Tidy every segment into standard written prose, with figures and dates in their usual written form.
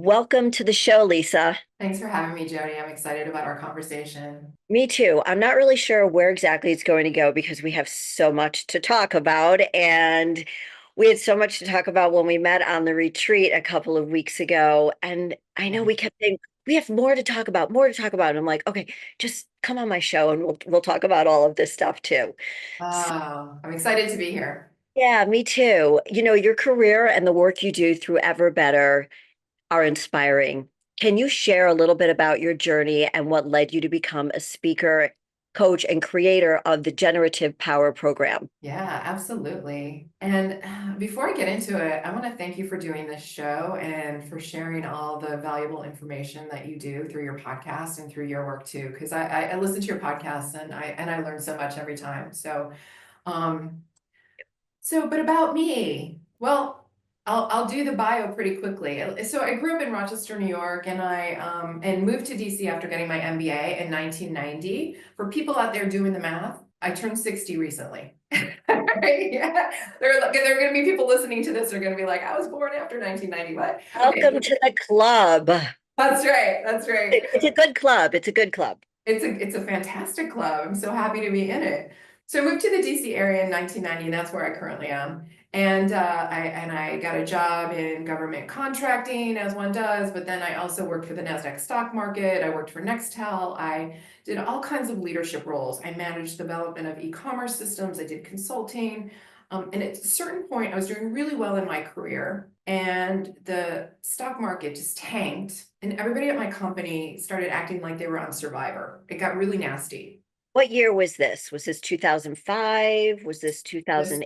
Welcome to the show, Lisa. Thanks for having me, Jody. I'm excited about our conversation. Me too. I'm not really sure where exactly it's going to go because we have so much to talk about. And we had so much to talk about when we met on the retreat a couple of weeks ago. And I know Yeah. we kept saying, we have more to talk about, more to talk about. And I'm like, okay, just come on my show and we'll talk about all of this stuff too. So, Oh, I'm excited to be here. yeah, me too. Your career and the work you do through Ever Better are inspiring. Can you share a little bit about your journey and what led you to become a speaker, coach, and creator of the Generative Power program? Yeah, absolutely. And before I get into it, I want to thank you for doing this show and for sharing all the valuable information that you do through your podcast and through your work too. Because I listen to your podcast and I learn so much every time. Um, but about me, well, I'll do the bio pretty quickly. So I grew up in Rochester, New York, and I moved to DC after getting my MBA in 1990. For people out there doing the math, I turned 60 recently. Right? Yeah. There are going to be people listening to this. They're going to be like, I was born after 1990. What? Okay, Welcome to the club. that's right. That's right. It's a good club. It's a good club. It's a fantastic club. I'm so happy to be in it. So I moved to the DC area in 1990, and that's where I currently am. And I got a job in government contracting, as one does. But then I also worked for the Nasdaq stock market. I worked for Nextel. I did all kinds of leadership roles. I managed development of e-commerce systems. I did consulting. And at a certain point, I was doing really well in my career, and the stock market just tanked, and everybody at my company started acting like they were on Survivor. It got really nasty. What year was this? Was this 2005? Was this This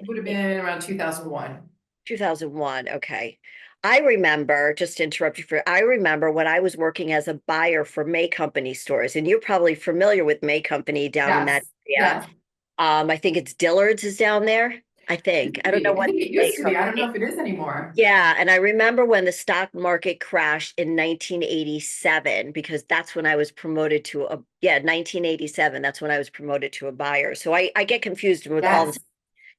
would have 2008? been around 2001. 2001. Okay. I remember, just to interrupt you I remember when I was working as a buyer for May Company stores, and you're probably familiar with May Company down in that Yes, area. yes, I think it's Dillard's is down there. I think. used to I don't know be. I what think it May used to be. I don't know Company. if it is anymore. Yeah, and I remember when the stock market crashed in 1987 because that's when I was promoted to a 1987. That's when I was promoted to a buyer. So I get confused with all Yes,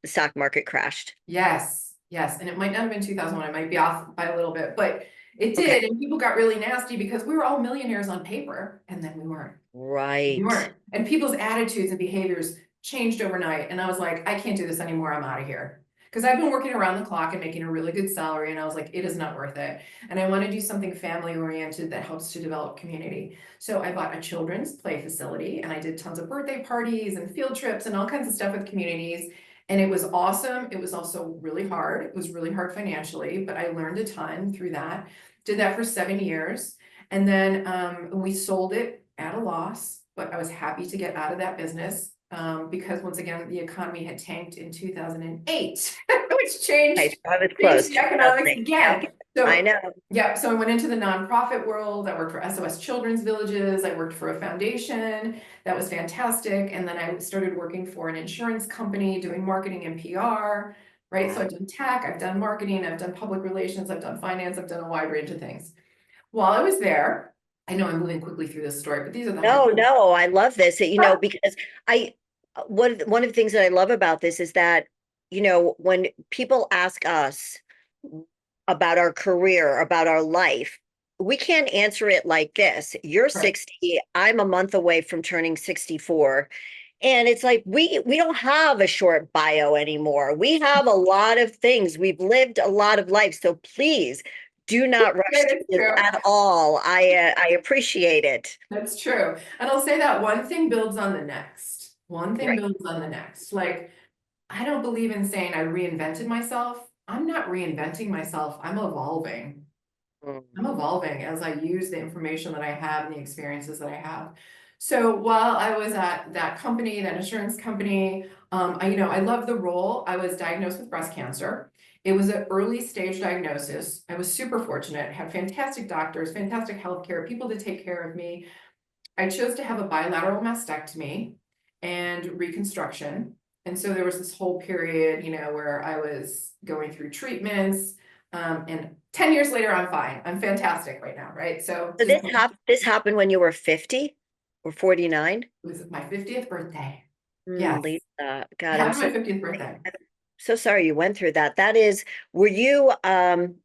the stock market crashed. yes, yes. And it might not have been 2001. It might be off by a little bit, but it Okay. did. And people got really nasty because we were all millionaires on paper, and then we weren't. We Right. weren't. And people's attitudes and behaviors changed overnight. And I was like, I can't do this anymore. I'm out of here. Because I've been working around the clock and making a really good salary. And I was like, it is not worth it. And I want to do something family oriented that helps to develop community. So I bought a children's play facility, and I did tons of birthday parties and field trips and all kinds of stuff with communities. And it was awesome. It was also really hard. It was really hard financially, but I learned a ton through that. Did that for 7 years. And then we sold it at a loss, but I was happy to get out of that business because once again, the economy had tanked in 2008, which Okay, so I was changed close. the economics 2008. again. Yep. I So know. yeah, so I went into the nonprofit world. I worked for SOS Children's Villages. I worked for a foundation. That was fantastic. And then I started working for an insurance company doing marketing and PR, right? So Wow. I've done tech, I've done marketing, I've done public relations, I've done finance, I've done a wide range of things. While I was there, I know I'm moving quickly through this story, but these are the high No, points. no, I love this. Because I one of the things that I love about this is that, when people ask us about our career, about our life, we can't answer it like this. You're Right. 60, I'm a month away from turning 64. And it's like we don't have a short bio anymore. We have a lot of things. We've lived a lot of life. So please do not rush Right, through it's this true. at all. I appreciate it. That's true. And I'll say that one thing builds on the next. One thing Right. builds on the next. Like, I don't believe in saying I reinvented myself. I'm not reinventing myself. I'm evolving. I'm Mm. evolving as I use the information that I have and the experiences that I have. So while I was at that company, that insurance company, I love the role. I was diagnosed with breast cancer. It was an early stage diagnosis. I was super fortunate, had fantastic doctors, fantastic healthcare, people to take care of me. I chose to have a bilateral mastectomy and reconstruction. And so there was this whole period, where I was going through treatments. And 10 years later, I'm fine. I'm fantastic right now, right? So So just this happened when you were 50 or 49? it was my 50th birthday. Mm, Yes, Lisa, it God, I'm happened so my 50th birthday. So sorry you went through that. That is, were you,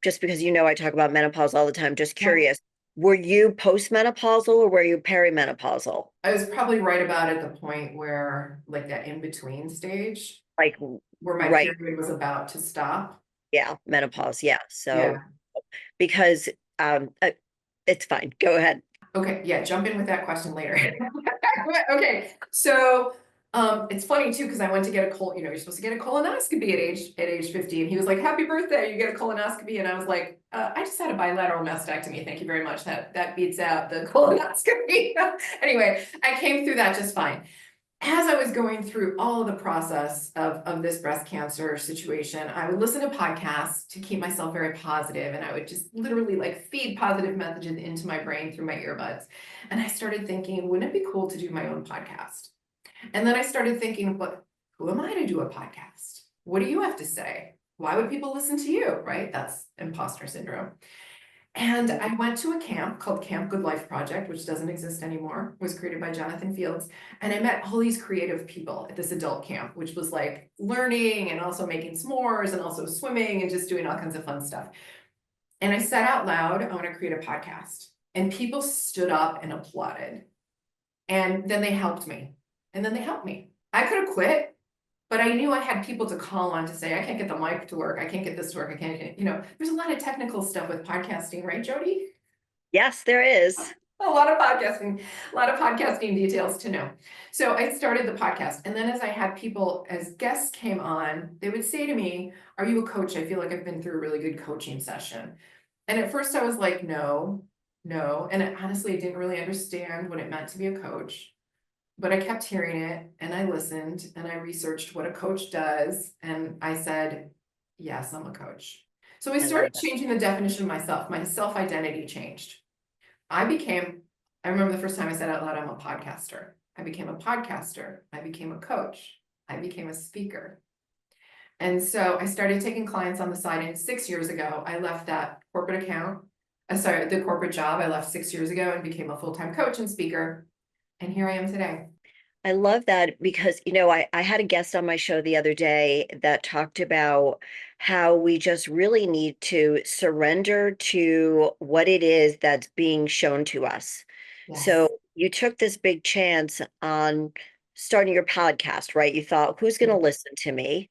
just because I talk about menopause all the time, just Yeah. curious, were you postmenopausal or were you perimenopausal? I was probably right about at the point where, like that in between stage, Like, where my right, period was about to stop. yeah, menopause, yeah. So, Yeah. because, it's fine. Go ahead. Okay, yeah, jump in with that question later. Okay, so it's funny too, because I went to get a you're supposed to get a colonoscopy at age 50, and he was like, "Happy birthday, you get a colonoscopy." And I was like, I just had a bilateral mastectomy. Thank you very much. That beats out the colonoscopy. Anyway, I came through that just fine. As I was going through all of the process of this breast cancer situation, I would listen to podcasts to keep myself very positive, and I would just literally like feed positive messages into my brain through my earbuds. And I started thinking, wouldn't it be cool to do my own podcast? And then I started thinking, but who am I to do a podcast? What do you have to say? Why would people listen to you? Right? That's imposter syndrome. And I went to a camp called Camp Good Life Project, which doesn't exist anymore, was created by Jonathan Fields. And I met all these creative people at this adult camp, which was like learning and also making s'mores and also swimming and just doing all kinds of fun stuff. And I said out loud, I want to create a podcast. And people stood up and applauded. And then they helped me. And then they helped me. I could have quit, but I knew I had people to call on to say, I can't get the mic to work. I can't get this to work. I can't, there's a lot of technical stuff with podcasting, right, Jody? Yes, there is. A lot of podcasting details to know. So I started the podcast. And then as I had people, as guests came on, they would say to me, "Are you a coach? I feel like I've been through a really good coaching session." And at first I was like, no, no. And honestly, I didn't really understand what it meant to be a coach. But I kept hearing it and I listened and I researched what a coach does. And I said, yes, I'm a coach. So I I love started that. changing the definition of myself. My self-identity changed. I became, I remember the first time I said out loud, I'm a podcaster. I became a podcaster. I became a coach. I became a speaker. And so I started taking clients on the side. And 6 years ago, I left that corporate account. Sorry, the corporate job I left 6 years ago and became a full-time coach and speaker. And here I am today. I love that because, I had a guest on my show the other day that talked about how we just really need to surrender to what it is that's being shown to us. So Yes. you took this big chance on starting your podcast, right? You thought, who's going to listen to me?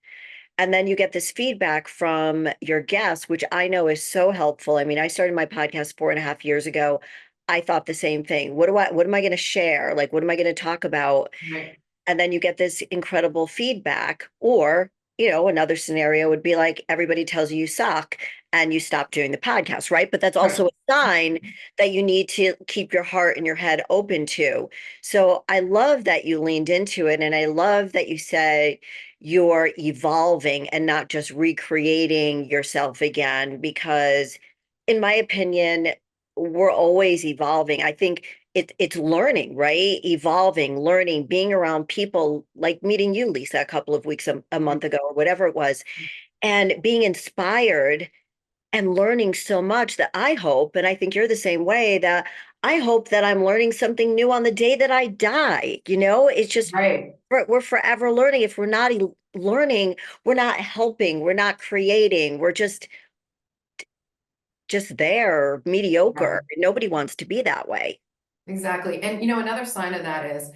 And then you get this feedback from your guests, which I know is so helpful. I mean, I started my podcast 4.5 years ago. I thought the same thing. What am I going to share? Like, what am I going to talk about? Right. And then you get this incredible feedback. Or, another scenario would be like everybody tells you you suck and you stop doing the podcast, right? But that's Right. also a sign that you need to keep your heart and your head open to. So I love that you leaned into it. And I love that you say you're evolving and not just recreating yourself again, because in my opinion, we're always evolving. I think it's learning, right? Evolving, learning, being around people like meeting you, Lisa, a couple of weeks, a month ago, or whatever it was, and being inspired and learning so much that I hope, and I think you're the same way, that I hope that I'm learning something new on the day that I die. It's just Right. we're forever learning. If we're not learning, we're not helping, we're not creating, we're just there, Yeah. mediocre. Nobody wants to be that way. Exactly. And another sign of that is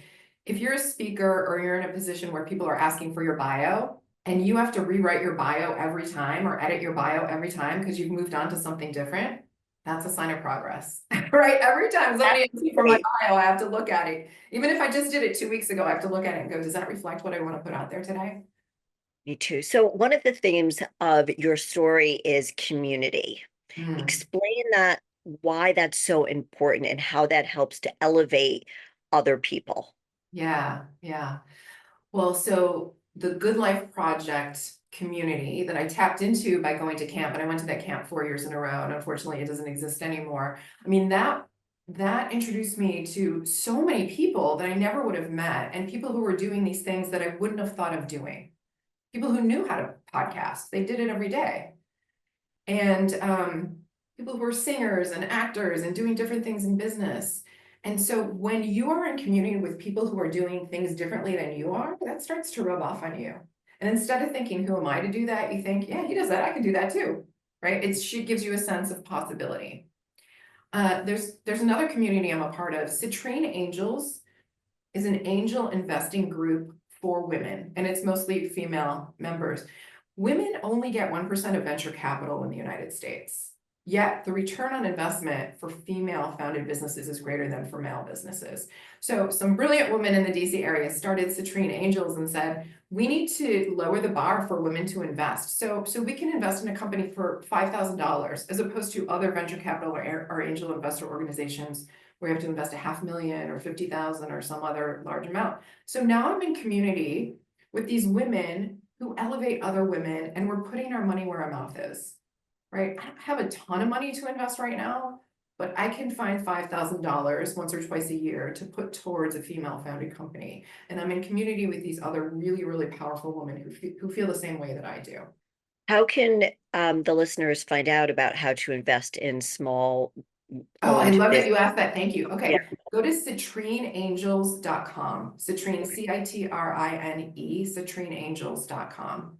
if you're a speaker or you're in a position where people are asking for your bio and you have to rewrite your bio every time or edit your bio every time because you've moved on to something different, that's a sign of progress, right? Every time somebody asks me for my Absolutely. bio, I have to look at it. Even if I just did it 2 weeks ago, I have to look at it and go, does that reflect what I want to put out there today? Me too. So one of the themes of your story is community. Mm, Explain that, why that's so important and how that helps to elevate other people. yeah, yeah. Well, so the Good Life Project community that I tapped into by going to camp, and I went to that camp 4 years in a row, and unfortunately it doesn't exist anymore. I mean, that introduced me to so many people that I never would have met, and people who were doing these things that I wouldn't have thought of doing. People who knew how to podcast, they did it every day. And people who are singers and actors and doing different things in business. And so when you are in community with people who are doing things differently than you are, that starts to rub off on you. And instead of thinking, who am I to do that? You think, yeah, he does that. I can do that too, right? She gives you a sense of possibility. There's another community I'm a part of. Citrine Angels is an angel investing group for women, and it's mostly female members. Women only get 1% of venture capital in the United States. Yet the return on investment for female founded businesses is greater than for male businesses. So some brilliant women in the DC area started Citrine Angels and said, we need to lower the bar for women to invest. So we can invest in a company for $5,000 as opposed to other venture capital or angel investor organizations where you have to invest $500,000 or 50,000 or some other large amount. So now I'm in community with these women who elevate other women, and we're putting our money where our mouth is, right? I don't have a ton of money to invest right now, but I can find $5,000 once or twice a year to put towards a female founded company. And I'm in community with these other really, really powerful women who feel the same way that I do. How can the listeners find out about how to invest in small Oh, I owned love that business? you asked that. Thank you. Yeah, Okay. Go to citrineangels.com. Citrine, Citrine, citrineangels.com.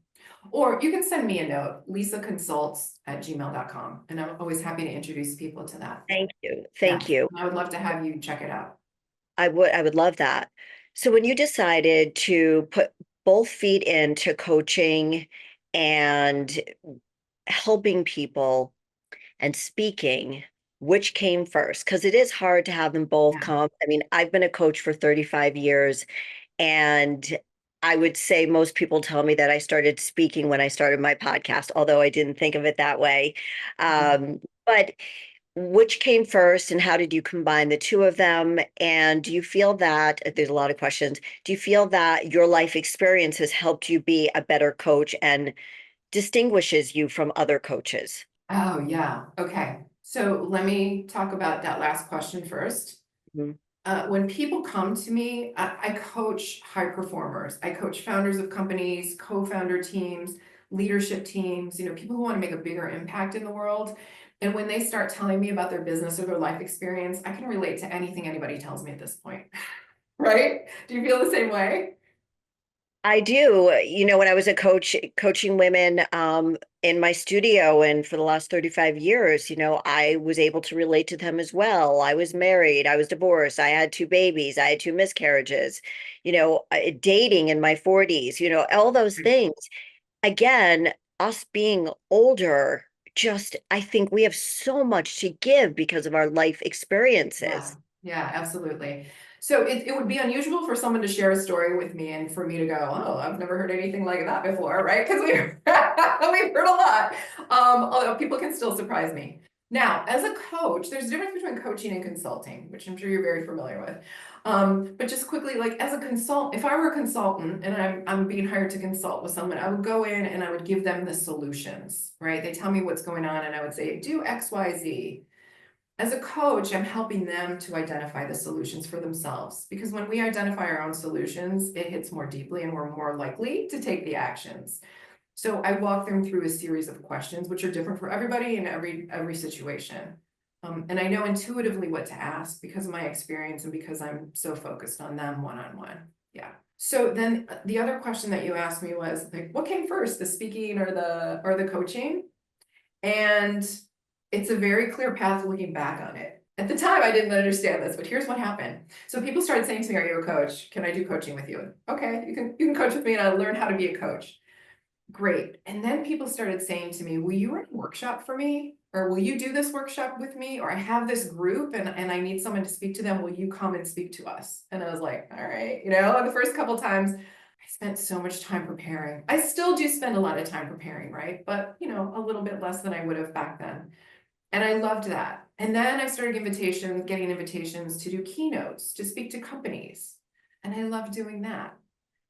Or you can send me a note, lisaconsults@gmail.com. And I'm always happy to introduce people to that. thank you. Thank Yes, you. I would love to have you check it out. I would love that. So when you decided to put both feet into coaching and helping people and speaking, which came first? Because it is hard to have them both Yeah. come. I mean, I've been a coach for 35 years, and I would say most people tell me that I started speaking when I started my podcast, although I didn't think of it that way. But which came first, and how did you combine the two of them? And do you feel that there's a lot of questions? Do you feel that your life experience has helped you be a better coach and distinguishes you from other coaches? Oh, yeah. Okay. So let me talk about that last question first. Mhm. When people come to me, I coach high performers. I coach founders of companies, co-founder teams, leadership teams, people who want to make a bigger impact in the world. And when they start telling me about their business or their life experience, I can relate to anything anybody tells me at this point. Right? Do you feel the same way? I do. When I was a coach coaching women in my studio and for the last 35 years, I was able to relate to them as well. I was married, I was divorced, I had two babies, I had two miscarriages, dating in my 40s, all those things. Again, us being older, just I think we have so much to give because of our life Yeah, experiences. yeah, absolutely. So it would be unusual for someone to share a story with me and for me to go, oh, I've never heard anything like that before, right? Because we've heard a lot. Although people can still surprise me. Now, as a coach, there's a difference between coaching and consulting, which I'm sure you're very familiar with. But just quickly, like as a consultant, if I were a consultant and I'm being hired to consult with someone, I would go in and I would give them the solutions, right? They tell me what's going on and I would say, do X, Y, Z. As a coach, I'm helping them to identify the solutions for themselves because when we identify our own solutions, it hits more deeply and we're more likely to take the actions. So I walk them through a series of questions, which are different for everybody in every situation. And I know intuitively what to ask because of my experience and because I'm so focused on them one-on-one. Yeah. So then the other question that you asked me was like, what came first, the speaking or the coaching? And it's a very clear path looking back on it. At the time, I didn't understand this, but here's what happened. So people started saying to me, are you a coach? Can I do coaching with you? Okay, you can coach with me and I'll learn how to be a coach. Great. And then people started saying to me, will you run a workshop for me? Or will you do this workshop with me? Or I have this group and I need someone to speak to them. Will you come and speak to us? And I was like, all right, the first couple of times I spent so much time preparing. I still do spend a lot of time preparing, right? But a little bit less than I would have back then. And I loved that. And then I started getting invitations to do keynotes, to speak to companies. And I love doing that.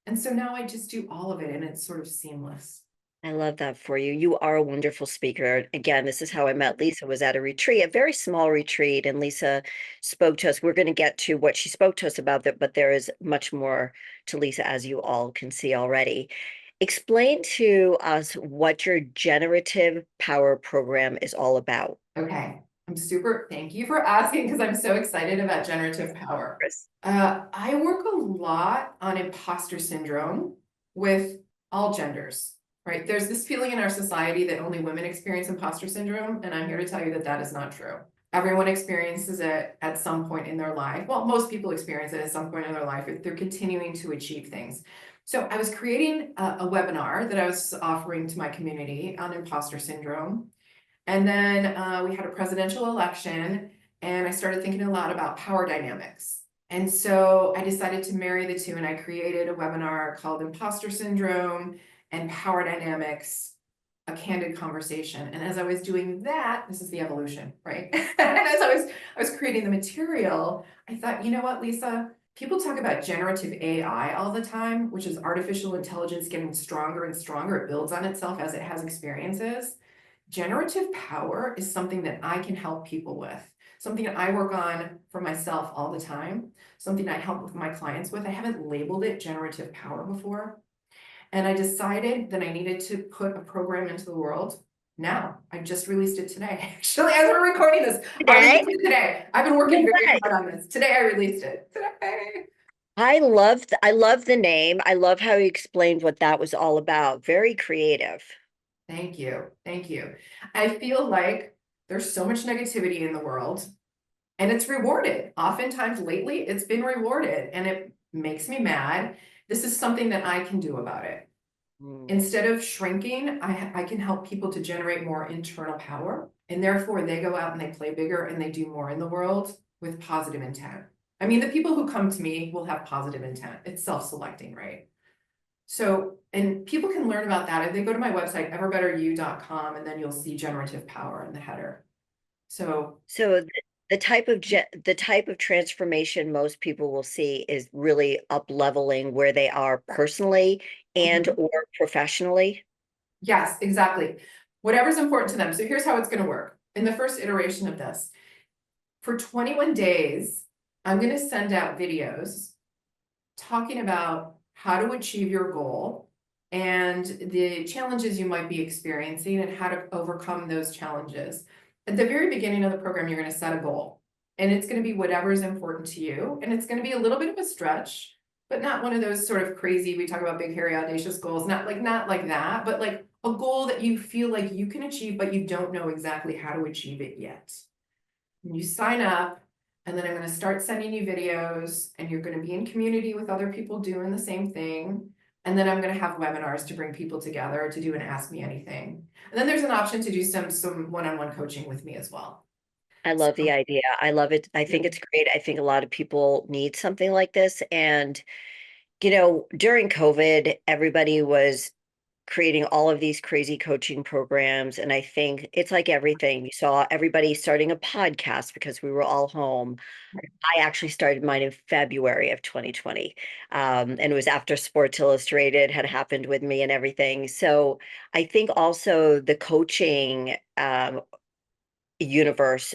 And so now I just do all of it and it's sort of seamless. I love that for you. You are a wonderful speaker. Again, this is how I met Lisa, was at a retreat, a very small retreat, and Lisa spoke to us. We're going to get to what she spoke to us about, that, but there is much more to Lisa, as you all can see already. Explain to us what your generative power program is all about. Okay. Thank you for asking because I'm so excited about generative power. Chris. I work a lot on imposter syndrome with all genders, right? There's this feeling in our society that only women experience imposter syndrome, and I'm here to tell you that that is not true. Everyone experiences it at some point in their life. Well, most people experience it at some point in their life if they're continuing to achieve things. So I was creating a webinar that I was offering to my community on imposter syndrome. And then we had a presidential election, and I started thinking a lot about power dynamics. And so I decided to marry the two, and I created a webinar called Imposter Syndrome and Power Dynamics, a candid conversation. And as I was doing that, this is the evolution, right? And as I was creating the material, I thought, you know what, Lisa, people talk about generative AI all the time, which is artificial intelligence getting stronger and stronger. It builds on itself as it has experiences. Generative power is something that I can help people with, something that I work on for myself all the time, something I help with my clients with. I haven't labeled it generative power before. And I decided that I needed to put a program into the world now. I just released it today. Actually, as we're recording this, I Today? released it today. I've been You working know very what? hard on this. Today I released it. Today. I love the name. I love how you explained what that was all about. Very creative. Thank you. Thank you. I feel like there's so much negativity in the world. And it's rewarded. Oftentimes lately, it's been rewarded and it makes me mad. This is something that I can do about it. Mm. Instead of shrinking, I can help people to generate more internal power. And therefore, they go out and they play bigger and they do more in the world with positive intent. I mean, the people who come to me will have positive intent. It's self-selecting, right? So, and people can learn about that if they go to my website, everbetteryou.com, and then you'll see generative power in the header. So So the type of transformation most people will see is really up leveling where they are personally and mhm. or professionally. Yes, exactly. Whatever's important to them. So here's how it's going to work. In the first iteration of this, for 21 days, I'm going to send out videos talking about how to achieve your goal and the challenges you might be experiencing and how to overcome those challenges. At the very beginning of the program, you're going to set a goal, and it's going to be whatever is important to you. And it's going to be a little bit of a stretch, but not one of those sort of crazy, we talk about big, hairy, audacious goals, not like that, but like a goal that you feel like you can achieve, but you don't know exactly how to achieve it yet. And you sign up, and then I'm going to start sending you videos, and you're going to be in community with other people doing the same thing. And then I'm going to have webinars to bring people together to do an Ask Me Anything. And then there's an option to do some one-on-one coaching with me as well. I So, love the idea. I love it. I think it's great. I think a lot of people need something like this. And, during COVID, everybody was creating all of these crazy coaching programs. And I think it's like everything. You saw everybody starting a podcast because we were all home. I actually started mine in February of 2020. And it was after Sports Illustrated had happened with me and everything. So I think also the coaching universe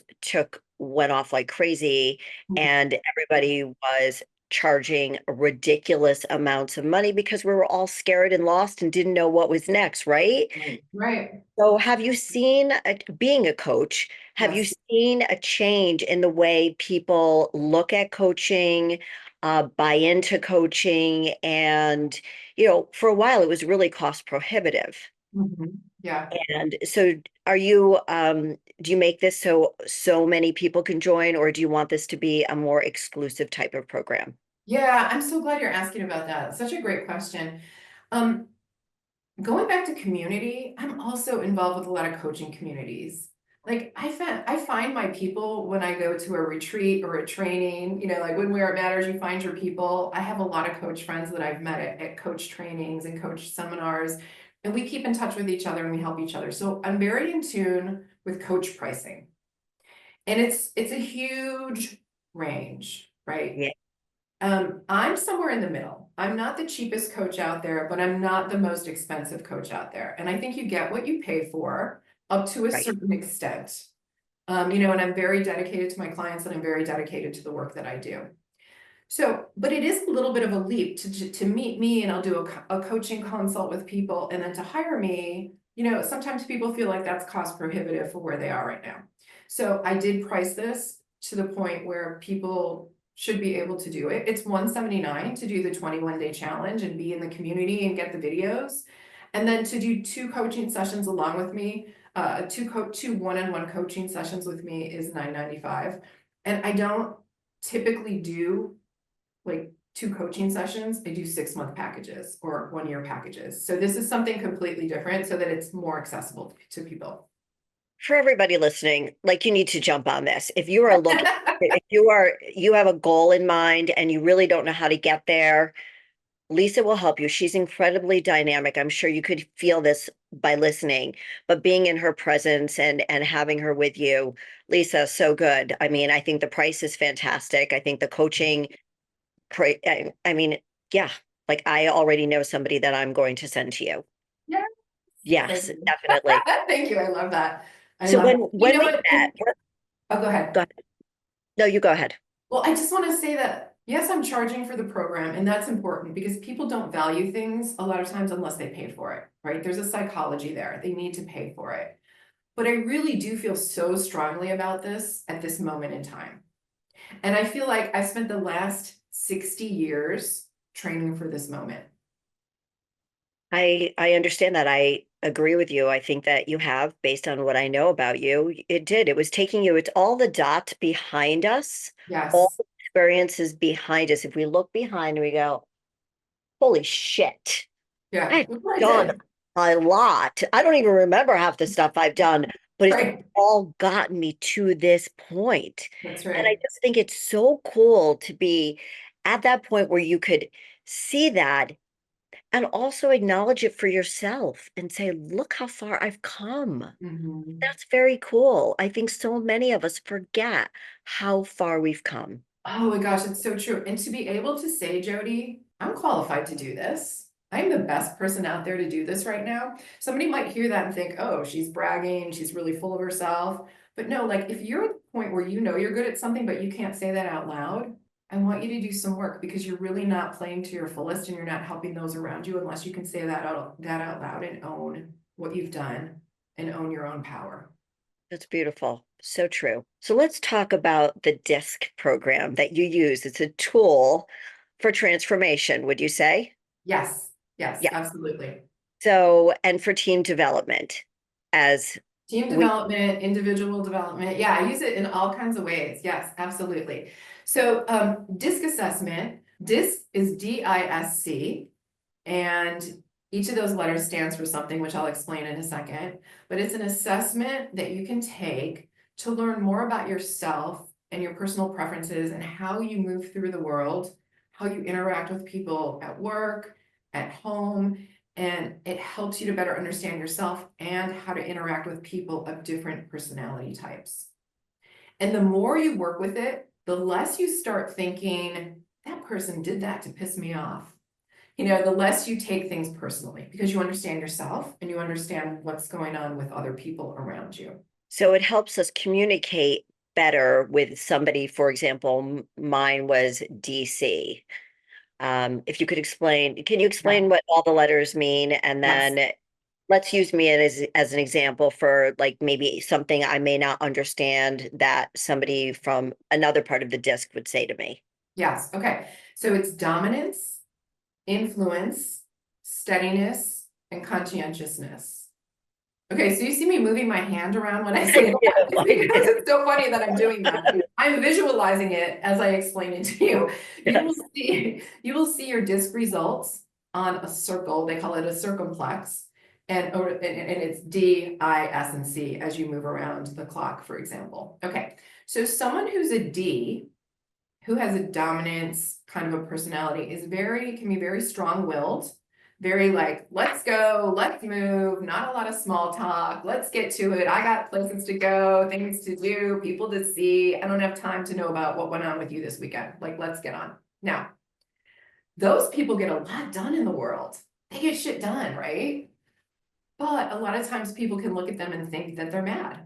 went off like crazy, and everybody was charging ridiculous amounts of money because we were all scared and lost and didn't know what was next, right? right. So have you seen, being a coach, have you Yes. seen a change in the way people look at coaching, buy into coaching? And, for a while it was really cost prohibitive. Mhm. Yeah. And so do you make this so many people can join, or do you want this to be a more exclusive type of program? Yeah, I'm so glad you're asking about that. Such a great question. Um, Going back to community, I'm also involved with a lot of coaching communities. Like I find my people when I go to a retreat or a training, like when Where It Matters, you find your people. I have a lot of coach friends that I've met at coach trainings and coach seminars, and we keep in touch with each other and we help each other. So I'm very in tune with coach pricing. And it's a huge range, right? Yeah, I'm somewhere in the middle. I'm not the cheapest coach out there, but I'm not the most expensive coach out there. And I think you get what you pay for up to a right. certain extent. And I'm very dedicated to my clients and I'm very dedicated to the work that I do. So, but it is a little bit of a leap to meet me, and I'll do a coaching consult with people, and then to hire me, sometimes people feel like that's cost prohibitive for where they are right now. So I did price this to the point where people should be able to do it. It's $179 to do the 21-day challenge and be in the community and get the videos. And then to do 2 coaching sessions along with me, two one-on-one coaching sessions with me is $995. And I don't typically do like 2 coaching sessions. I do 6-month packages or 1-year packages. So this is something completely different so that it's more accessible to people. For everybody listening, like you need to jump on this. If you are looking, if you have a goal in mind and you really don't know how to get there, Lisa will help you. She's incredibly dynamic. I'm sure you could feel this by listening, but being in her presence and having her with you, Lisa, so good. I mean, I think the price is fantastic. I think the coaching, I mean, yeah, like I already know somebody that I'm going to send to you. Yeah. Thank Yes, you. definitely. Thank you. I love that. I So love when it. You when know we what? met, Oh, go ahead. go ahead. No, you go ahead. Well, I just want to say that, yes, I'm charging for the program, and that's important because people don't value things a lot of times unless they pay for it, right? There's a psychology there. They need to pay for it. But I really do feel so strongly about this at this moment in time. And I feel like I've spent the last 60 years training for this moment. I understand that. I agree with you. I think that you have, based on what I know about you, it did. It was taking you, it's all the dots behind us, all Yes. the experiences behind us. If we look behind and we go, holy shit, Yeah. I've Look what I done did. a lot. I don't even remember half the stuff I've done, but it's Right. all gotten me to this point. That's And I right. just think it's so cool to be at that point where you could see that and also acknowledge it for yourself and say, look how far I've come. Mhm. That's very cool. I think so many of us forget how far we've come. Oh my gosh, it's so true. And to be able to say, Jody, I'm qualified to do this. I'm the best person out there to do this right now. Somebody might hear that and think, oh, she's bragging, she's really full of herself. But no, like if you're at the point where you know you're good at something, but you can't say that out loud, I want you to do some work because you're really not playing to your fullest and you're not helping those around you unless you can say that out loud and own what you've done and own your own power. That's beautiful. So true. So let's talk about the DISC program that you use. It's a tool for transformation, would you say? Yes, yes, Yeah. absolutely. So, and for team development, as Team we, development, individual development. Yeah, I use it in all kinds of ways. Yes, absolutely. So DISC assessment, DISC is DISC, and each of those letters stands for something, which I'll explain in a second. But it's an assessment that you can take to learn more about yourself and your personal preferences and how you move through the world, how you interact with people at work, at home, and it helps you to better understand yourself and how to interact with people of different personality types. And the more you work with it, the less you start thinking, that person did that to piss me off. The less you take things personally because you understand yourself and you understand what's going on with other people around you. so it helps us communicate better with somebody. For example, mine was DC. If you could explain, can you Yeah. explain what all the letters mean? And Yes. then let's use me as an example for like maybe something I may not understand that somebody from another part of the disc would say to me. Yes. Okay. So it's dominance, influence, steadiness, and conscientiousness. Okay, so you see me moving my hand around when I I say that. do, It's I because it's so funny that I'm doing that. I'm visualizing it as I explain it to you. do. You will Yes. see your disc results on a circle. They call it a circumflex. And it's D, I, S, and C as you move around the clock, for example. Okay, so someone who's a D, who has a dominance kind of a personality, can be very strong-willed, very like, let's go, let's move, not a lot of small talk, let's get to it. I got places to go, things to do, people to see. I don't have time to know about what went on with you this weekend. Like, let's get on. Now, those people get a lot done in the world. They get shit done, right? But a lot of times people can look at them and think that they're mad.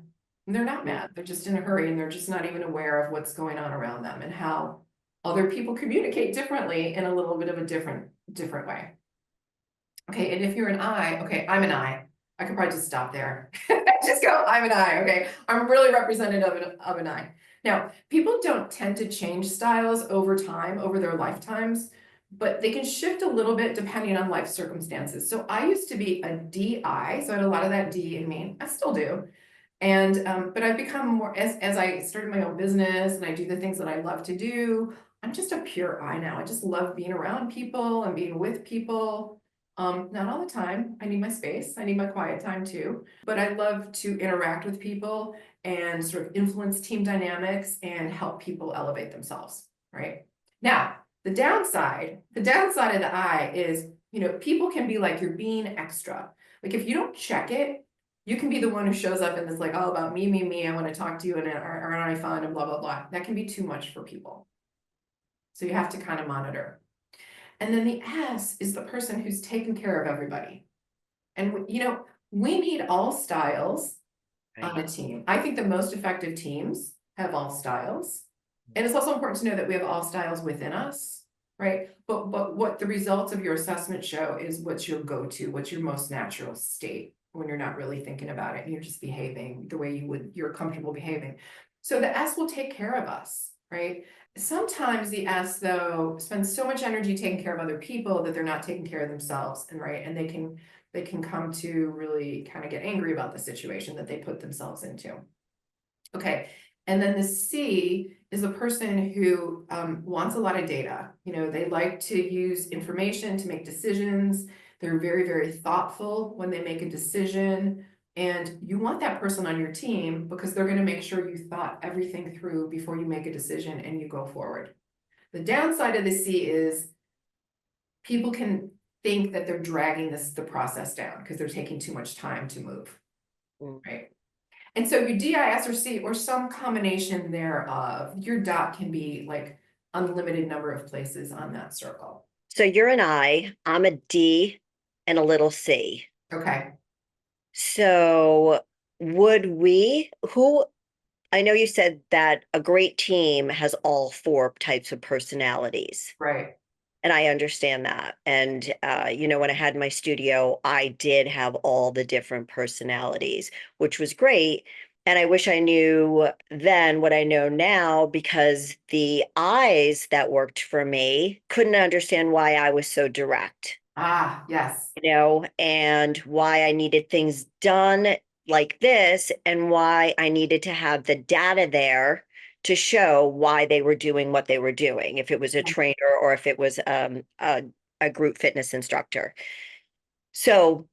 And they're not mad. They're just in a hurry and they're just not even aware of what's going on around them and how other people communicate differently in a little bit of a different way. Okay, and if you're an I, okay, I'm an I could probably just stop there. Just go, I'm an I, okay? I'm really representative of an I. Now, people don't tend to change styles over time, over their lifetimes, but they can shift a little bit depending on life circumstances. So I used to be a DI, so I had a lot of that D in me. I still do. And but I've become more as I started my own business and I do the things that I love to do. I'm just a pure I now. I just love being around people and being with people. Not all the time. I need my space. I need my quiet time too. But I love to interact with people and sort of influence team dynamics and help people elevate themselves. Right now, the downside of the I is, people can be like, you're being extra. Like if you don't check it, you can be the one who shows up and is like all about me, me, me. I want to talk to you and aren't I fun and blah, blah, blah. That can be too much for people. So you have to kind of monitor. And then the S is the person who's taking care of everybody. And we need all styles on Right. a team. I think the most effective teams have all styles. And it's also important to know that we have all styles within us, right? But what the results of your assessment show is what's your go-to, what's your most natural state when you're not really thinking about it and you're just behaving the way you're comfortable behaving. So the S will take care of us, right? Sometimes the S though spends so much energy taking care of other people that they're not taking care of themselves, and right, and they can come to really kind of get angry about the situation that they put themselves into. Okay, and then the C is a person who wants a lot of data. They like to use information to make decisions. They're very, very thoughtful when they make a decision. And you want that person on your team because they're going to make sure you thought everything through before you make a decision and you go forward. The downside of the C is people can think that they're dragging the process down because they're taking too much time to move, Mm. right? And so your DIS or C or some combination thereof, your dot can be like unlimited number of places on that circle. So you're an I, I'm a D and a little C. Okay, So who, I know you said that a great team has all four types of personalities. right. And I understand that. And, when I had my studio, I did have all the different personalities, which was great. And I wish I knew then what I know now, because the eyes that worked for me couldn't understand why I was so direct, Ah, yes. and why I needed things done like this, and why I needed to have the data there to show why they were doing what they were doing, if it was a trainer or if it was a group fitness instructor. So,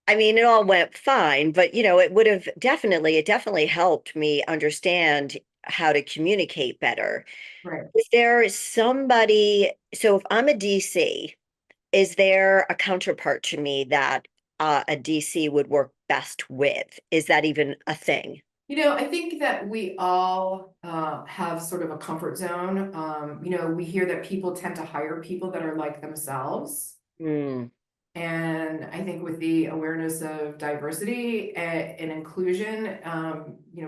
I mean, it all went fine, but it definitely helped me understand how to communicate better. Right. Is there somebody, so if I'm a DC, is there a counterpart to me that a DC would work best with? Is that even a thing? I think that we all have sort of a comfort zone. We hear that people tend to hire people that are like themselves. Mm. And I think with the awareness of diversity and inclusion,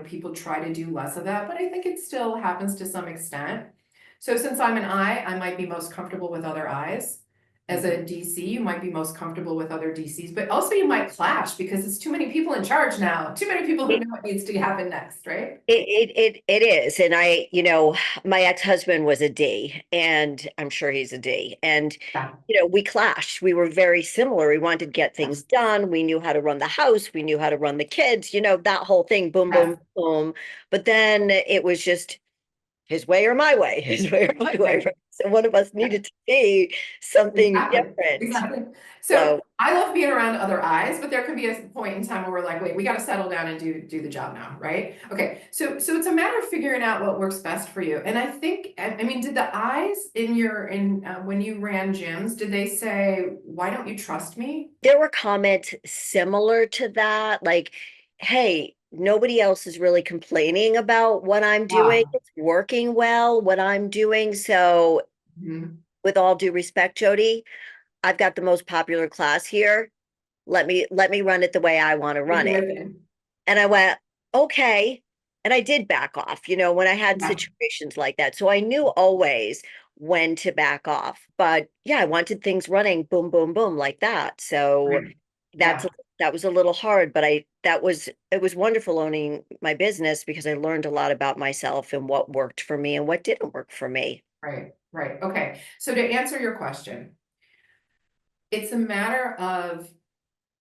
people try to do less of that, but I think it still happens to some extent. So since I'm an I might be most comfortable with other Is. As Mhm. a DC, you might be most comfortable with other DCs, but also you might clash because it's too many people in charge now, too many people who It, know what needs to happen next, right? it is. And my ex-husband was a D, and I'm sure he's a D. And, Yeah, we clashed. We were very similar. We wanted to get yeah, things done. We knew how to run the house. We knew how to run the kids, that whole thing, boom, yes, boom, boom. But then it was just his way or my way, his way or my way. right. Right? So one of us needed to be something Exactly, different. exactly. So So I love being around other eyes, but there can be a point in time where we're like, wait, we got to settle down and do the job now, right? Okay, so it's a matter of figuring out what works best for you. And I think, I mean, did the eyes in when you ran gyms, did they say, why don't you trust me? there were comments similar to that, like, hey, nobody else is really complaining about what I'm doing. Ah, It's working well, what I'm doing. So, mhm. with all due respect, Jody, I've got the most popular class here. Let me run it the way I want to Take run it it. with him. And I went, okay. And I did back off, when I had Yeah, situations like that. So I knew always when to back off. But yeah, I wanted things running boom, boom, boom like that. So right. that's Yeah. that was a little hard, but it was wonderful owning my business because I learned a lot about myself and what worked for me and what didn't work for me. Right, right. Okay. So to answer your question, it's a matter of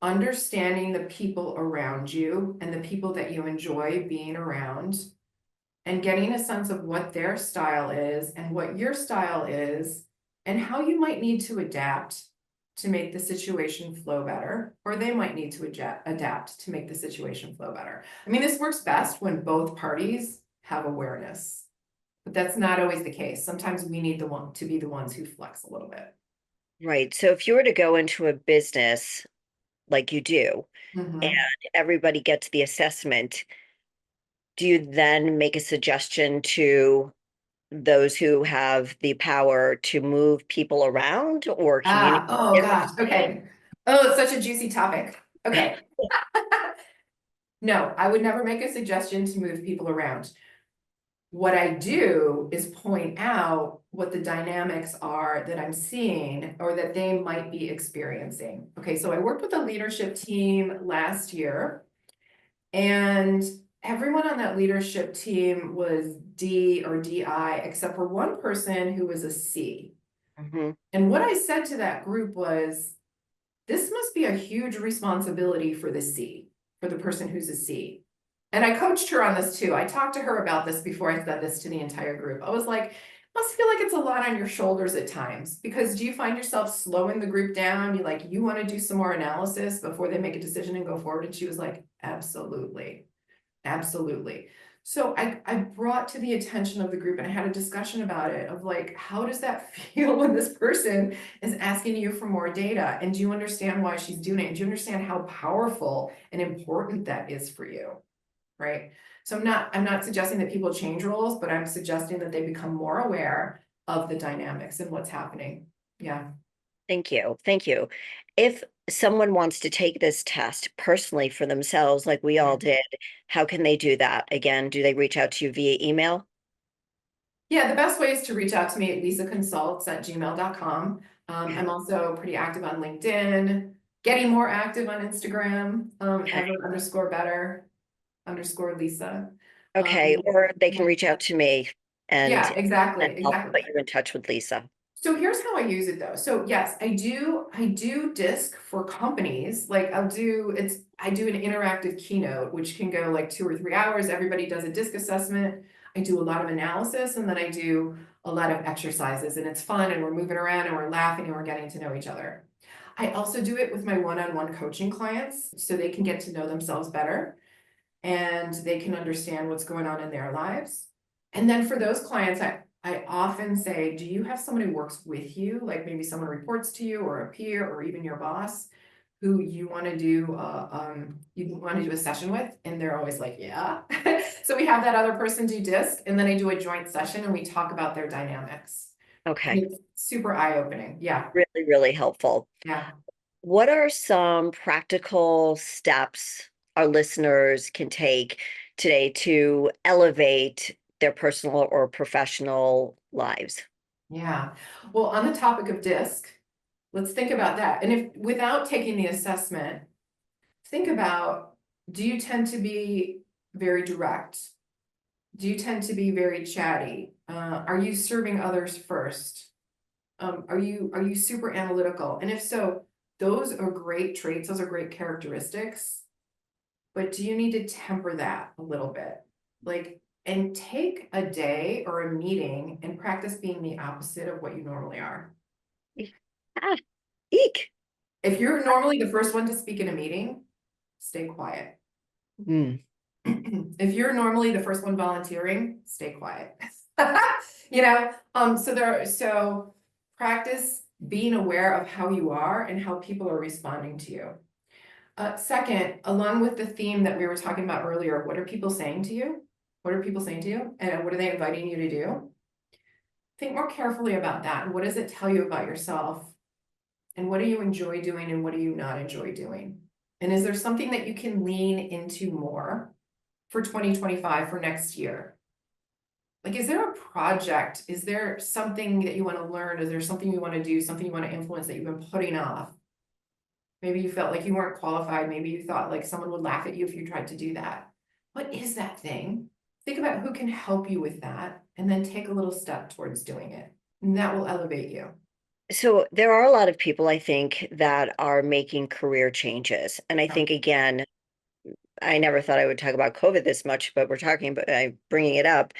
understanding the people around you and the people that you enjoy being around and getting a sense of what their style is and what your style is and how you might need to adapt to make the situation flow better, or they might need to adapt to make the situation flow better. I mean, this works best when both parties have awareness, but that's not always the case. Sometimes we need the one to be the ones who flex a little bit. Right. So if you were to go into a business like you do and Mhm. everybody gets the assessment, do you then make a suggestion to those who have the power to move people around or Ah, communicate oh gosh, differently? okay. Oh, it's such a juicy topic. Okay. No, I would never make a suggestion to move people around. What I do is point out what the dynamics are that I'm seeing or that they might be experiencing. Okay, so I worked with a leadership team last year, and everyone on that leadership team was D or DI, except for one person who was a C. Mhm. And what I said to that group was, this must be a huge responsibility for the C, for the person who's a C. And I coached her on this too. I talked to her about this before I said this to the entire group. I was like, must feel like it's a lot on your shoulders at times, because do you find yourself slowing the group down? You want to do some more analysis before they make a decision and go forward? And she was like, absolutely. Absolutely. So I brought to the attention of the group and I had a discussion about it of like, how does that feel when this person is asking you for more data? And do you understand why she's doing it? And do you understand how powerful and important that is for you? Right. So I'm not suggesting that people change roles, but I'm suggesting that they become more aware of the dynamics and what's happening. Yeah. Thank you. Thank you. If someone wants to take this test personally for themselves, like we all did, how can they do that? Again, do they reach out to you via email? Yeah, the best way is to reach out to me at lisaconsults@gmail.com. Okay. I'm also pretty active on LinkedIn, getting more active on Instagram, Okay. ever underscore better underscore Lisa. Okay. Um, Or they can yeah, reach out to me yeah, and exactly, I'll exactly. put you in touch with Lisa. So here's how I use it though. So yes, I do disc for companies. Like I do an interactive keynote, which can go like 2 or 3 hours. Everybody does a disc assessment. I do a lot of analysis and then I do a lot of exercises and it's fun and we're moving around and we're laughing and we're getting to know each other. I also do it with my one-on-one coaching clients so they can get to know themselves better and they can understand what's going on in their lives. And then for those clients, I often say, do you have someone who works with you, like maybe someone reports to you or a peer or even your boss who you want to do a session with? And they're always like, yeah. So we have that other person do disc and then I do a joint session and we talk about their dynamics. Okay. It's super eye-opening. Yeah. Really, really helpful. Yeah. What are some practical steps our listeners can take today to elevate their personal or professional lives? Yeah. Well, on the topic of disc, let's think about that. And if without taking the assessment, think about, do you tend to be very direct? Do you tend to be very chatty? Are you serving others first? Are you super analytical? And if so, those are great traits, those are great characteristics, but do you need to temper that a little bit? Like, and take a day or a meeting and practice being the opposite of what you normally are. Ah, eek. If you're normally the first one to speak in a meeting, stay quiet. Mm, If you're normally the first one volunteering, stay quiet. So practice being aware of how you are and how people are responding to you. Second, along with the theme that we were talking about earlier, what are people saying to you? What are people saying to you? And what are they inviting you to do? Think more carefully about that. What does it tell you about yourself? And what do you enjoy doing and what do you not enjoy doing? And is there something that you can lean into more for 2025 for next year? Like, is there a project? Is there something that you want to learn? Is there something you want to do, something you want to influence that you've been putting off? Maybe you felt like you weren't qualified. Maybe you thought like someone would laugh at you if you tried to do that. What is that thing? Think about who can help you with that and then take a little step towards doing it. And that will elevate you. So there are a lot of people, I think, that are making career changes. And I Yeah. think, again, I never thought I would talk about COVID this much, but we're talking, but I'm bringing it up.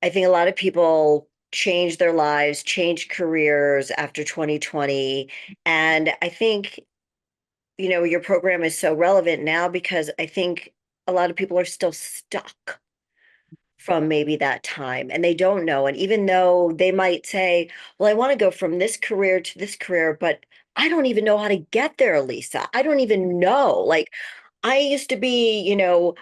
I think a lot of people changed their lives, changed careers after 2020. And I think, your program is so relevant now because I think a lot of people are still stuck from maybe that time and they don't know. And even though they might say, well, I want to go from this career to this career, but I don't even know how to get there, Lisa. I don't even know. Like, I used to be,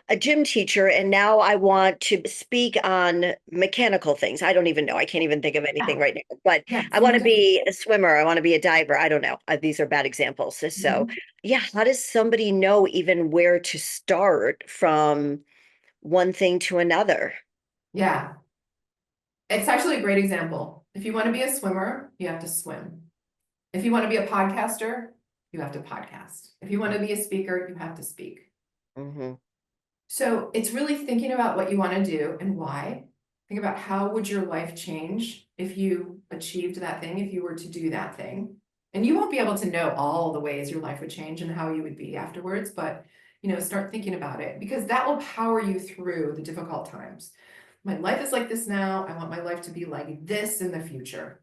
a gym teacher, and now I want to speak on mechanical things. I don't even know. I can't even think of anything Yeah. right now, but Yeah. I want to be a swimmer. I want to be a diver. I don't know. These are bad examples. So, Mhm. yeah, how does somebody know even where to start from one thing to another? Yeah. It's actually a great example. If you want to be a swimmer, you have to swim. If you want to be a podcaster, you have to podcast. If you want to be a speaker, you have to speak. Mm-hmm. So it's really thinking about what you want to do and why. Think about how would your life change if you achieved that thing, if you were to do that thing. And you won't be able to know all the ways your life would change and how you would be afterwards, but start thinking about it because that will power you through the difficult times. My life is like this now. I want my life to be like this in the future.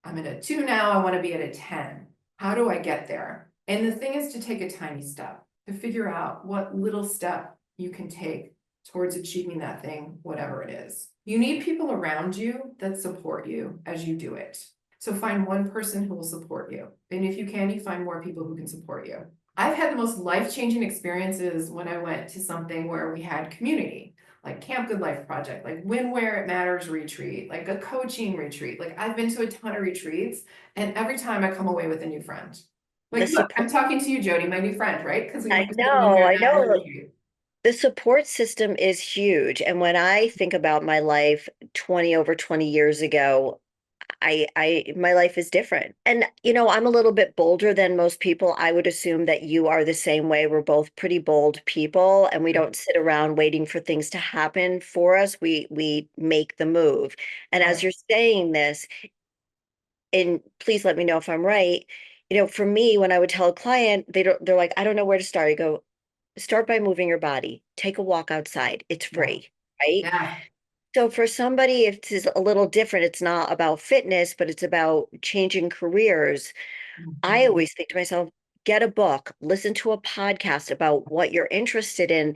I'm at a 2 now, I want to be at a 10. How do I get there? And the thing is to take a tiny step, to figure out what little step you can take towards achieving that thing, whatever it is. You need people around you that support you as you do it. So find one person who will support you. And if you can, you find more people who can support you. I've had the most life-changing experiences when I went to something where we had community, like Camp Good Life Project, like Win Where It Matters retreat, like a coaching retreat. Like I've been to a ton of retreats, and every time I come away with a new friend. The Like, look, I'm support, talking to you, Jody, my new friend, right? Because we went to the Win Where It I Matters know. retreat. The support system is huge. And when I think about my life 20 years ago, my life is different. And, I'm a little bit bolder than most people. I would assume that you are the same way. We're both pretty bold people and we Right. don't sit around waiting for things to happen for us. We make the move. And as Right. you're saying this, and please let me know if I'm right, for me, when I would tell a client, they're like, I don't know where to start. I go, start by moving your body, take a walk outside. It's Yeah. free, right? Yeah. So for somebody, it's a little different. It's not about fitness, but it's about changing careers. I Mhm. always think to myself, get a book, listen to a podcast about what you're interested in,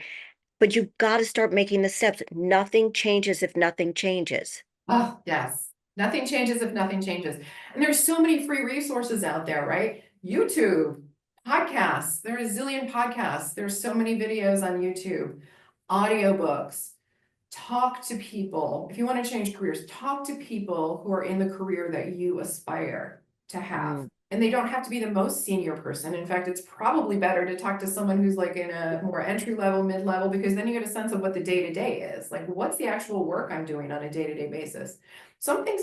but you've got to start making the steps. Nothing changes if nothing changes. Oh, yes. Nothing changes if nothing changes. And there's so many free resources out there, right? YouTube, podcasts. There are a zillion podcasts. There's so many videos on YouTube, audiobooks. Talk to people. If you want to change careers, talk to people who are in the career that you aspire to have. Mm. And they don't have to be the most senior person. In fact, it's probably better to talk to someone who's like in a more entry level, mid level, because then you get a sense of what the day to day is. Like, what's the actual work I'm doing on a day to day basis? Some things,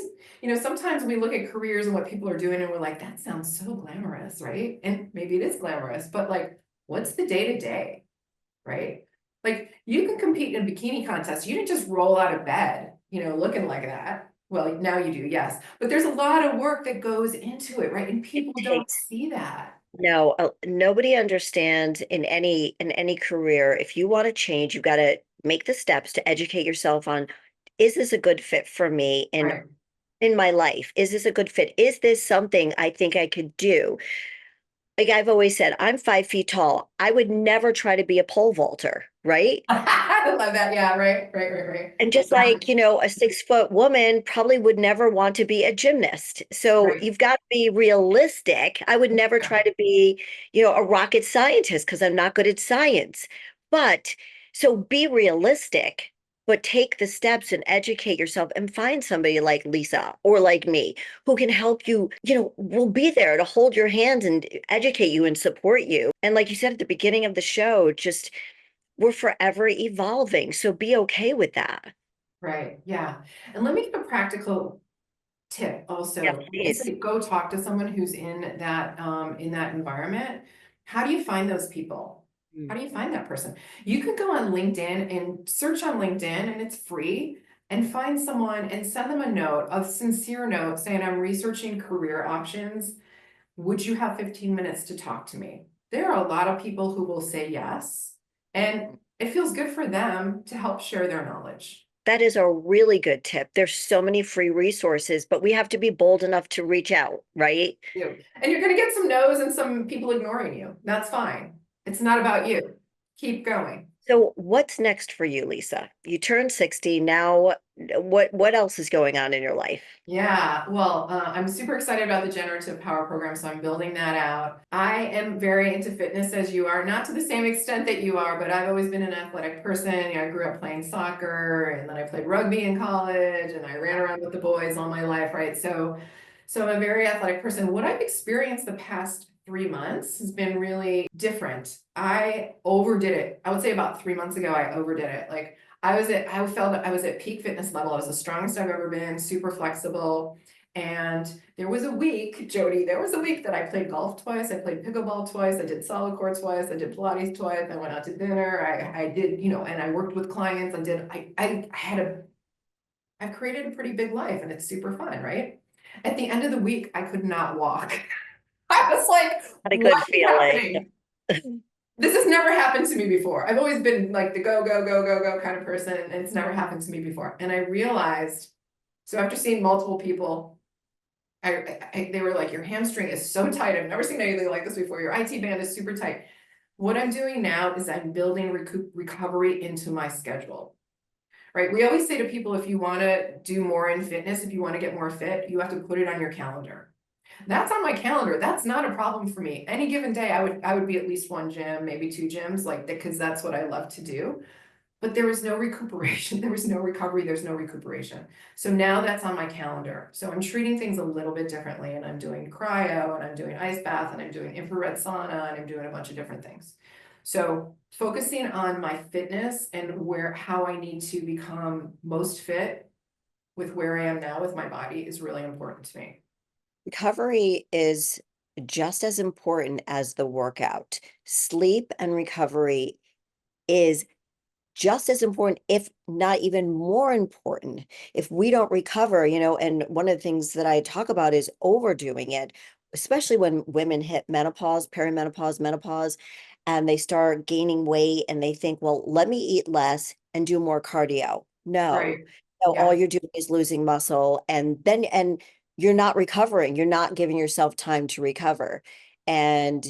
sometimes we look at careers and what people are doing and we're like, that sounds so glamorous, right? And maybe it is glamorous, but like, what's the day to day? Right? Like you can compete in a bikini contest. You didn't just roll out of bed, looking like that. Well, now you do, yes. But there's a lot of work that goes into it, right? And It people don't takes see that. No, nobody understands in any career. If you want to change, you got to make the steps to educate yourself on, is this a good fit for me Right. in my life? Is this a good fit? Is this something I think I could do? Like I've always said, I'm 5 feet tall. I would never try to be a pole vaulter, right? I love that. Yeah, right, right, right, right. And just Yeah, like, a 6 foot woman probably would never want to be a gymnast. So right. you've got to be realistic. I would never Yeah, try to be, a rocket scientist because I'm not good at science. But so be realistic, but take the steps and educate yourself and find somebody like Lisa or like me who can help you, will be there to hold your hands and educate you and support you. And like you said at the beginning of the show, just we're forever evolving. So be okay with that. right. Yeah. And let me give a practical tip Yeah, also. When I please. say go talk to someone who's in that environment. How do you find those people? How Mm. do you find that person? You can go on LinkedIn and search on LinkedIn, and it's free, and find someone and send them a note, a sincere note saying, I'm researching career options. Would you have 15 minutes to talk to me? There are a lot of people who will say yes, and it feels good for them to help share their knowledge. That is a really good tip. There's so many free resources, but we have to be bold enough to reach out, right? You. And you're going to get some no's and some people ignoring you. That's fine. It's not about you. Keep going. So what's next for you, Lisa? You turned 60 now. What else is going on in your life? Yeah, well, I'm super excited about the Generative Power program, so I'm building that out. I am very into fitness as you are, not to the same extent that you are, but I've always been an athletic person. You know, I grew up playing soccer, and then I played rugby in college, and I ran around with the boys all my life, right? So I'm a very athletic person. What I've experienced the past 3 months has been really different. I overdid it. I would say about 3 months ago, I overdid it. Like I felt I was at peak fitness level. I was the strongest I've ever been, super flexible. And there was a week, Jody, there was a week that I played golf twice, I played pickleball twice, I did solid core twice, I did Pilates twice, I went out to dinner, I did, you know, and I worked with clients, I've created a pretty big life, and it's super fun, right? At the end of the week, I could not walk. I was like, Not a what good is feeling. happening? This has never happened to me before. I've always been like the go, go, go, go, go kind of person, and it's never happened to me before. And I realized, so after seeing multiple people, they were like, your hamstring is so tight. I've never seen anything like this before. Your IT band is super tight. What I'm doing now is I'm building recovery into my schedule, right? We always say to people, if you want to do more in fitness, if you want to get more fit, you have to put it on your calendar. That's on my calendar. That's not a problem for me. Any given day, I would be at least one gym, maybe two gyms, like because that's what I love to do. But there was no recuperation. There was no recovery. There's no recuperation. So now that's on my calendar. So I'm treating things a little bit differently, and I'm doing cryo, and I'm doing ice bath, and I'm doing infrared sauna, and I'm doing a bunch of different things. So focusing on my fitness and how I need to become most fit with where I am now with my body is really important to me. Recovery is just as important as the workout. Sleep and recovery is just as important, if not even more important. If we don't recover, and one of the things that I talk about is overdoing it, especially when women hit menopause, perimenopause, menopause, and they start gaining weight and they think, well, let me eat less and do more cardio. No. Right. No, all Yeah. you're doing is losing muscle, and you're not recovering. You're not giving yourself time to recover. And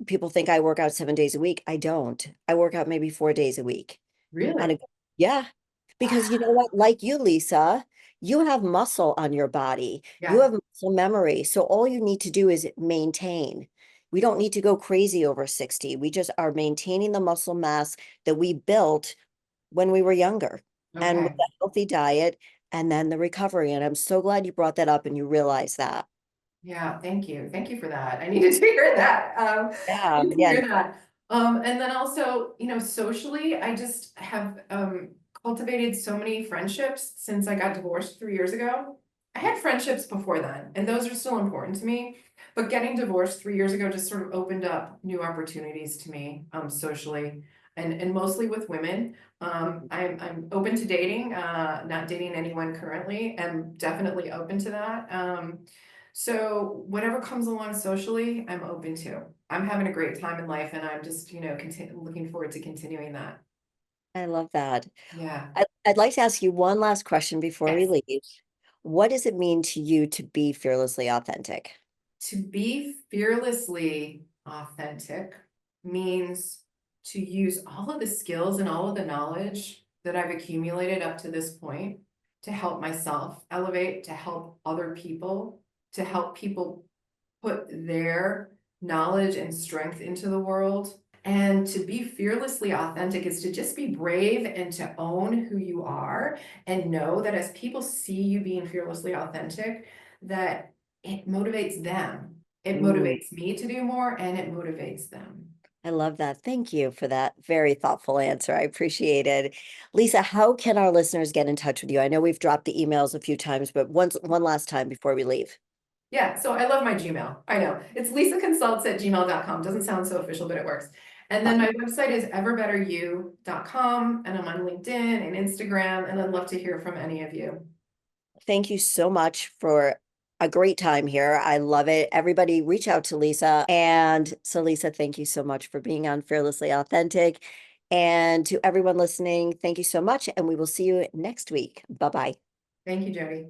people think I work out 7 days a week. I don't. I work out maybe 4 days a week on Really? a, yeah, because you know what, like you, Lisa, you have muscle on your body, you Yeah. have muscle memory, so all you need to do is maintain. We don't need to go crazy over 60. We just are maintaining the muscle mass that we built when we were younger, and with Okay. a healthy diet, and then the recovery. And I'm so glad you brought that up and you realize that. Yeah, thank you. Thank you for that. I needed to hear that. I Yeah, needed to yeah. hear that. And then also, you know, socially, I just have cultivated so many friendships since I got divorced 3 years ago. I had friendships before then, and those are still important to me. But getting divorced 3 years ago just sort of opened up new opportunities to me, socially, and mostly with women. I'm open to dating, not dating anyone currently, and definitely open to that. So whatever comes along socially, I'm open to. I'm having a great time in life, and I'm just, you know, looking forward to continuing that. I love that. Yeah. I'd like to ask you one last question before we Yes. leave. What does it mean to you to be fearlessly authentic? To be fearlessly authentic means to use all of the skills and all of the knowledge that I've accumulated up to this point to help myself elevate, to help other people, to help people put their knowledge and strength into the world. And to be fearlessly authentic is to just be brave and to own who you are and know that as people see you being fearlessly authentic, that it motivates them. It Mm, motivates me to do more, and it motivates them. I love that. Thank you for that very thoughtful answer. I appreciate it. Lisa, how can our listeners get in touch with you? I know we've dropped the emails a few times, but one last time before we leave. Yeah, so I love my Gmail. I know. It's lisaconsults@gmail.com. Doesn't sound so official, but it works. And then Fun. my website is everbetteryou.com, and I'm on LinkedIn and Instagram, and I'd love to hear from any of you. Thank you so much for a great time here. I love it. Everybody reach out to Lisa. And so, Lisa, thank you so much for being on Fearlessly Authentic. And to everyone listening, thank you so much. And we will see you next week. Bye bye. Thank you, Jody.